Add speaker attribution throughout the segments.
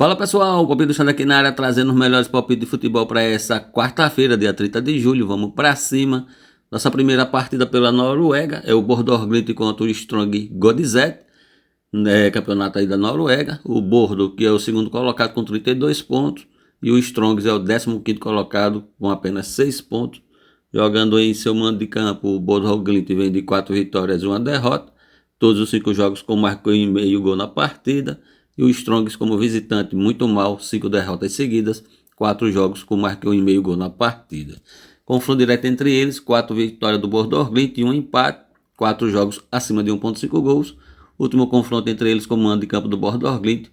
Speaker 1: Fala pessoal, o Palpite do Xande aqui na área trazendo os melhores palpites de futebol para essa quarta-feira, dia 30 de julho. Vamos para cima. Nossa primeira partida pela Noruega é o Bordeaux Glimt contra o Strong Godset, campeonato aí da Noruega. O Bordeaux, que é o segundo colocado com 32 pontos, e o Strong é o 15º colocado com apenas 6 pontos. Jogando em seu mando de campo, o Bordeaux Glimt vem de 4 vitórias e 1 derrota. Todos os 5 jogos com marcou e meio gol na partida. E o Strongs como visitante muito mal, 5 derrotas seguidas, 4 jogos com marcou e meio gol na partida. Confronto direto entre eles, 4 vitórias do Bordeaux Glimt e 1 empate, 4 jogos acima de 1.5 gols. Último confronto entre eles com o mando de campo do Bordeaux Glimt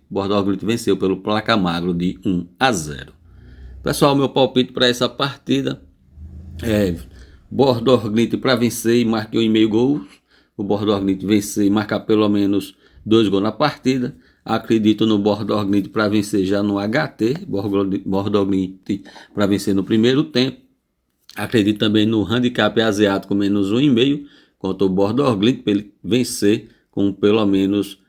Speaker 1: venceu pelo placar magro de 1-0. Pessoal, meu palpite para essa partida é Bordeaux Glimt para vencer e marcar 1,5 gols. O Bordeaux Glimt vencer e marcar pelo menos 2 gols na partida. Acredito no Bordeaux Glimt para vencer já no HT, Bordeaux Glimt para vencer no primeiro tempo. Acredito também no handicap asiático menos 1,5 contra o Bordeaux Glimt para ele vencer com pelo menos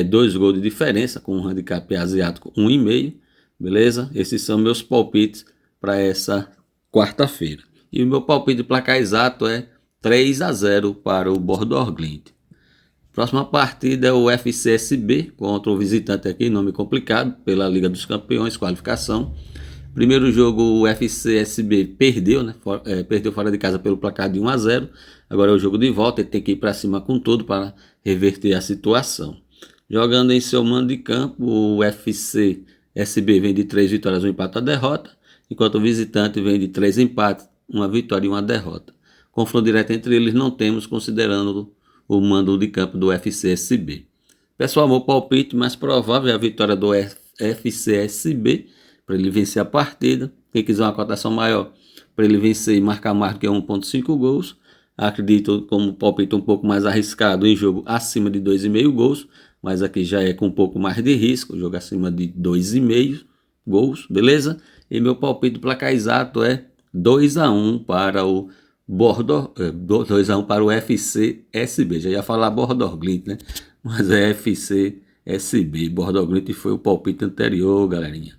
Speaker 1: 2 gols de diferença, com o handicap asiático 1,5, beleza? Esses são meus palpites para essa quarta-feira. E o meu palpite de placar exato é 3-0 para o Bordeaux Glimt. Próxima partida é o FCSB contra o visitante aqui, nome complicado, pela Liga dos Campeões, qualificação. Primeiro jogo o FCSB perdeu, né? Perdeu fora de casa pelo placar de 1-0. Agora é o jogo de volta, ele tem que ir para cima com tudo para reverter a situação. Jogando em seu mando de campo, o FCSB vem de 3 vitórias, 1 empate e 1 derrota, enquanto o visitante vem de 3 empates, 1 vitória e 1 derrota. Confronto direto entre eles não temos, considerando o mando de campo do FCSB. Pessoal, meu palpite mais provável é a vitória do FCSB, para ele vencer a partida. Quem quiser uma cotação maior, para ele vencer e marcar mais do que 1.5 gols. Acredito como palpite um pouco mais arriscado em jogo acima de 2,5 gols, mas aqui já é com um pouco mais de risco, jogo acima de 2,5 gols, beleza? E meu palpite do placar exato é 2-1 para o Bordeaux, 2-1 para o FCSB. Já ia falar Bordeaux Glimt, né? Mas é FCSB. Bordeaux Glimt foi o palpite anterior, galerinha.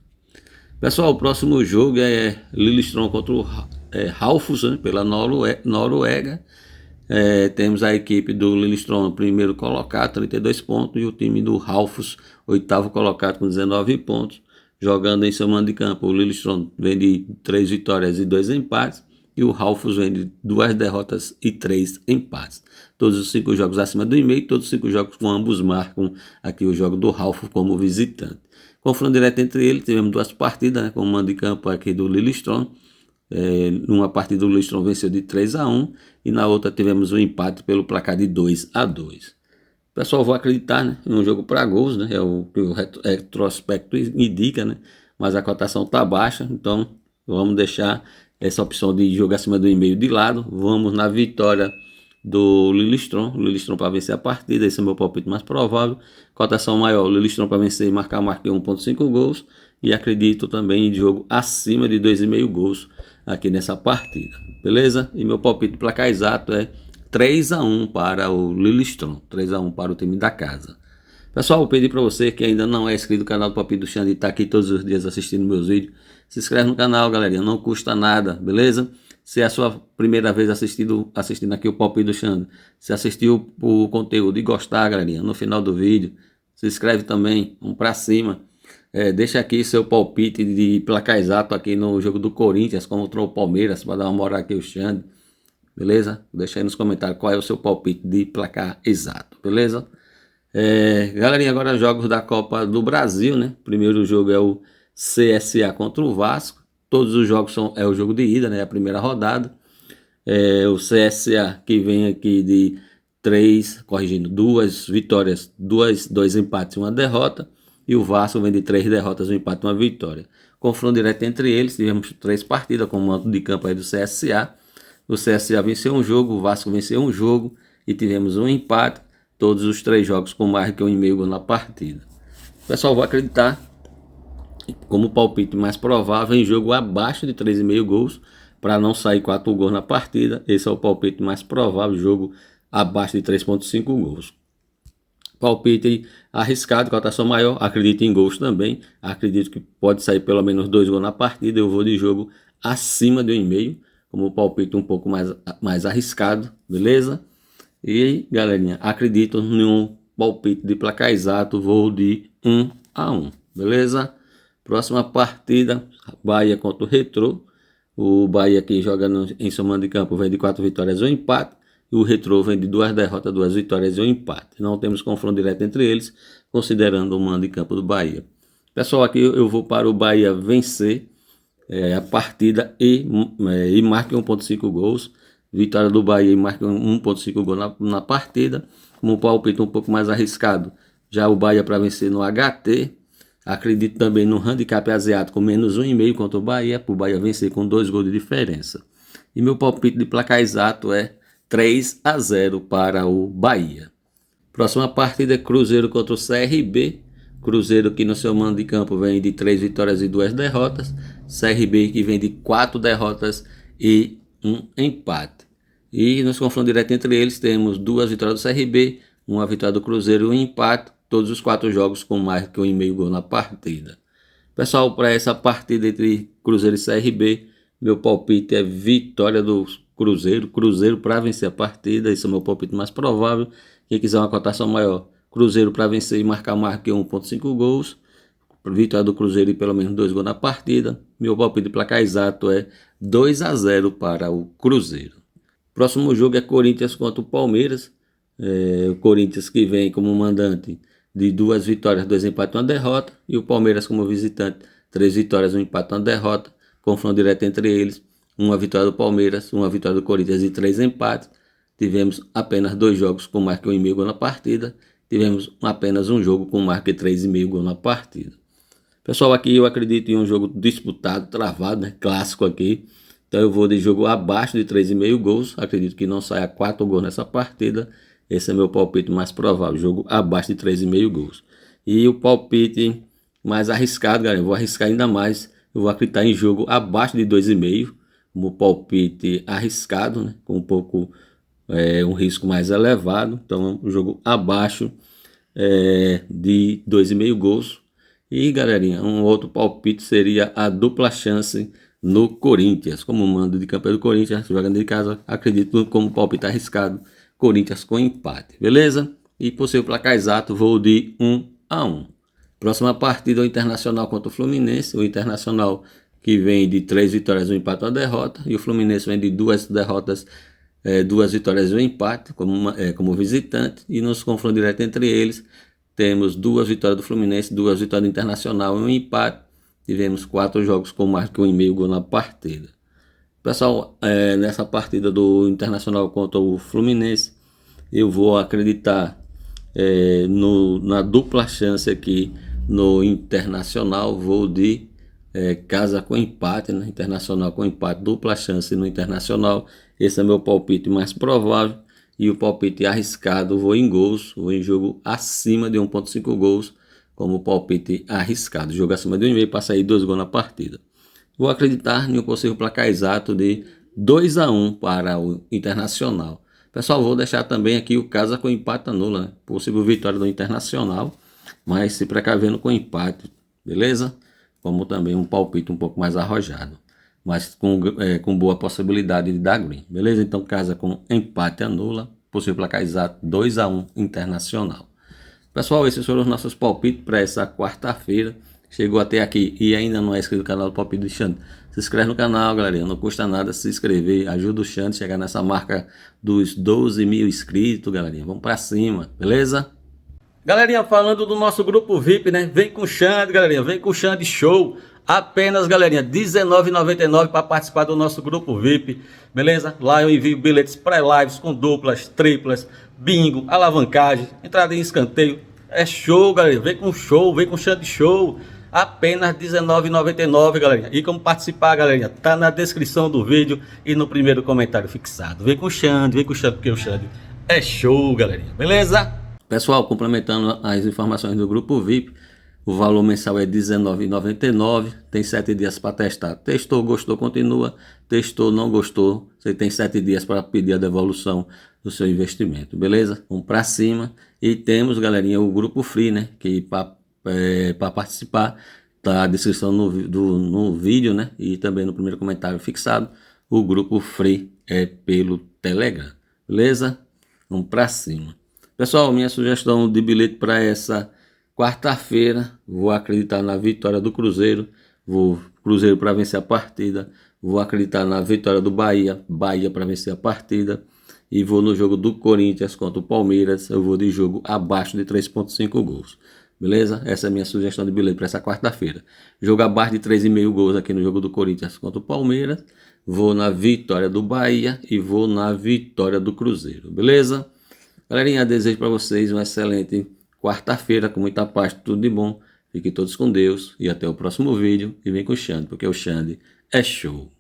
Speaker 1: Pessoal, o próximo jogo é Lillestrøm contra o Haugesund, né? Pela Noruega. Temos a equipe do Lillestrøm, primeiro colocado, 32 pontos, e o time do Haugesund, oitavo colocado, com 19 pontos. Jogando em seu mando de campo, o Lillestrøm vem de 3 vitórias e 2 empates. E o Haugesund vem de 2 derrotas e 3 empates. Todos os 5 jogos acima do 1,5, todos os 5 jogos com ambos marcam aqui o jogo do Haugesund como visitante. Confronto direto entre eles, tivemos 2 partidas, né, com o mando de campo aqui do Lillestrøm. Numa partida o Lillestrøm venceu de 3-1 e na outra tivemos um empate pelo placar de 2-2. Pessoal, vou acreditar, né, em um jogo para gols, né, é o que o retrospecto indica, né, mas a cotação está baixa, então vamos deixar essa opção de jogo acima do 1,5 de lado. Vamos na vitória do Lillestrøm para vencer a partida. Esse é o meu palpite mais provável. Cotação maior, Lillestrøm para vencer e marcar 1.5 gols. E acredito também em jogo acima de 2,5 gols aqui nessa partida, beleza? E meu palpite de placar exato é 3-1 para o Lillestrøm, 3-1 para o time da casa. Pessoal, eu pedi para você que ainda não é inscrito no canal do Palpite do Xande e está aqui todos os dias assistindo meus vídeos, se inscreve no canal, galerinha, não custa nada, beleza? Se é a sua primeira vez assistindo aqui o Palpite do Xande, se assistiu o conteúdo e gostar, galerinha, no final do vídeo, se inscreve também, vamos para cima. Deixa aqui seu palpite de placar exato aqui no jogo do Corinthians contra o Palmeiras, para dar uma moral aqui o Xande, beleza? Deixa aí nos comentários qual é o seu palpite de placar exato, beleza? Galerinha, agora jogos da Copa do Brasil, né? Primeiro jogo é o CSA contra o Vasco. Todos os jogos é o jogo de ida, né? A primeira rodada. O CSA que vem aqui de 2 vitórias, 2 empates e 1 derrota. E o Vasco vem de 3 derrotas, 1 empate e 1 vitória. Confronto direto entre eles, tivemos 3 partidas com o mando de campo aí do CSA. O CSA venceu um jogo, o Vasco venceu um jogo e tivemos um empate. Todos os 3 jogos com mais que 1,5 gol na partida. Pessoal, vou acreditar como palpite mais provável em jogo abaixo de 3,5 gols, para não sair 4 gols na partida. Esse é o palpite mais provável, jogo abaixo de 3,5 gols. Palpite arriscado, cotação maior, acredito em gols também, acredito que pode sair pelo menos 2 gols na partida, eu vou de jogo acima de 1,5, como palpite um pouco mais arriscado, beleza? E galerinha, acredito em um palpite de placar exato, vou de 1-1, beleza? Próxima partida, Bahia contra o Retrô. O Bahia aqui joga em seu mando de campo, vem de 4 vitórias e 1 empate. E o Retrô vem de 2 derrotas, 2 vitórias e 1 empate. Não temos confronto direto entre eles, considerando o mando de campo do Bahia. Pessoal, aqui eu vou para o Bahia vencer a partida e marque 1,5 gols. Vitória do Bahia e marque 1,5 gols na partida. Como palpite um pouco mais arriscado, já o Bahia para vencer no HT. Acredito também no handicap asiático menos 1,5 contra o Bahia, para o Bahia vencer com 2 gols de diferença. E meu palpite de placar exato é 3-0 para o Bahia. Próxima partida é Cruzeiro contra o CRB. Cruzeiro que no seu mando de campo vem de 3 vitórias e 2 derrotas. CRB que vem de 4 derrotas e 1 empate. E nos confrontos direto entre eles temos 2 vitórias do CRB, 1 vitória do Cruzeiro e 1 empate. Todos os 4 jogos com mais que 1,5 gol na partida. Pessoal, para essa partida entre Cruzeiro e CRB, meu palpite é vitória do Cruzeiro. Cruzeiro para vencer a partida, esse é o meu palpite mais provável. Quem quiser uma cotação maior, Cruzeiro para vencer e marcar mais que 1,5 gols. Vitória do Cruzeiro e pelo menos 2 gols na partida. Meu palpite de placar exato é 2-0 para o Cruzeiro. Próximo jogo é Corinthians contra o Palmeiras. O Corinthians que vem como mandante de 2 vitórias, 2 empates e 1 derrota. E o Palmeiras como visitante, 3 vitórias, 1 empate e 1 derrota. Confronto direto entre eles, 1 vitória do Palmeiras, 1 vitória do Corinthians e 3 empates. Tivemos apenas 2 jogos com mais que 1,5 gol na partida. Tivemos apenas um jogo com mais que 3,5 gol na partida. Pessoal, aqui eu acredito em um jogo disputado, travado, né? Clássico aqui. Então eu vou de jogo abaixo de 3,5 gols. Acredito que não saia 4 gols nessa partida. Esse é meu palpite mais provável, jogo abaixo de 3,5 gols. E o palpite mais arriscado, galera, eu vou arriscar ainda mais. Eu vou acreditar em jogo abaixo de 2,5, como palpite arriscado, né? Com um pouco, um risco mais elevado. Então, um jogo abaixo de 2,5 gols. E, galerinha, um outro palpite seria a dupla chance no Corinthians. Como mando de campeão do Corinthians, jogando de casa, acredito como palpite arriscado. Corinthians com empate, beleza? E por seu placar exato, vou de 1-1. Próxima partida, o Internacional contra o Fluminense. O Internacional que vem de 3 vitórias, 1 empate e 1 derrota. E o Fluminense vem de 2 derrotas, 2 vitórias e 1 empate como visitante. E nos confrontos direto entre eles, temos 2 vitórias do Fluminense, 2 vitórias do Internacional e 1 empate. Tivemos 4 jogos com mais que 1,5 gol na partida. Pessoal, nessa partida do Internacional contra o Fluminense, eu vou acreditar na dupla chance aqui no Internacional. Vou de casa com empate, né? Internacional com empate, dupla chance no Internacional. Esse é meu palpite mais provável. E o palpite arriscado, vou em gols, vou em jogo acima de 1,5 gols, como palpite arriscado. Jogo acima de 1,5 para sair 2 gols na partida. Vou acreditar em um possível placar exato de 2-1 para o Internacional. Pessoal, vou deixar também aqui o casa com empate nula, né? Possível vitória do Internacional, mas se precavendo com empate, beleza? Como também um palpite um pouco mais arrojado, mas com boa possibilidade de dar green, beleza? Então casa com empate nula, possível placar exato 2-1 Internacional. Pessoal, esses foram os nossos palpites para essa quarta-feira. Chegou até aqui e ainda não é inscrito no canal do Palpite do Xande, se inscreve no canal, galera. Não custa nada se inscrever. Ajuda o Xande a chegar nessa marca dos 12 mil inscritos, galerinha. Vamos pra cima, beleza? Galerinha, falando do nosso grupo VIP, né? Vem com o Xande, galerinha. Vem com o Xande Show. Apenas, galerinha, R$19,99 para participar do nosso grupo VIP, beleza? Lá eu envio bilhetes pré-lives com duplas, triplas, bingo, alavancagem, entrada em escanteio. É show, galera. Vem com show, vem com Xande Show. Apenas R$19,99, galerinha. E como participar, galerinha, tá na descrição do vídeo e no primeiro comentário fixado. Vem com o Xande, porque o Xande é show, galerinha. Beleza? Pessoal, complementando as informações do grupo VIP, O valor mensal é R$19,99. Tem 7 dias para testar. Testou, gostou, continua. Testou, não gostou, você tem 7 dias para pedir a devolução do seu investimento, beleza? Vamos para cima. E temos, galerinha, o grupo free, né? Que para participar, tá a descrição no vídeo, né? E também no primeiro comentário fixado. O grupo free é pelo Telegram, beleza? Vamos para cima. Pessoal, minha sugestão de bilhete para essa quarta-feira, vou acreditar na vitória do Cruzeiro, vou Cruzeiro para vencer a partida, vou acreditar na vitória do Bahia, Bahia para vencer a partida, e vou no jogo do Corinthians contra o Palmeiras, eu vou de jogo abaixo de 3,5 gols. Beleza? Essa é a minha sugestão de bilhete para essa quarta-feira. Jogo abaixo de 3,5 gols aqui no jogo do Corinthians contra o Palmeiras. Vou na vitória do Bahia e vou na vitória do Cruzeiro. Beleza? Galerinha, desejo para vocês uma excelente quarta-feira, com muita paz, tudo de bom. Fiquem todos com Deus e até o próximo vídeo. E vem com o Xande, porque o Xande é show.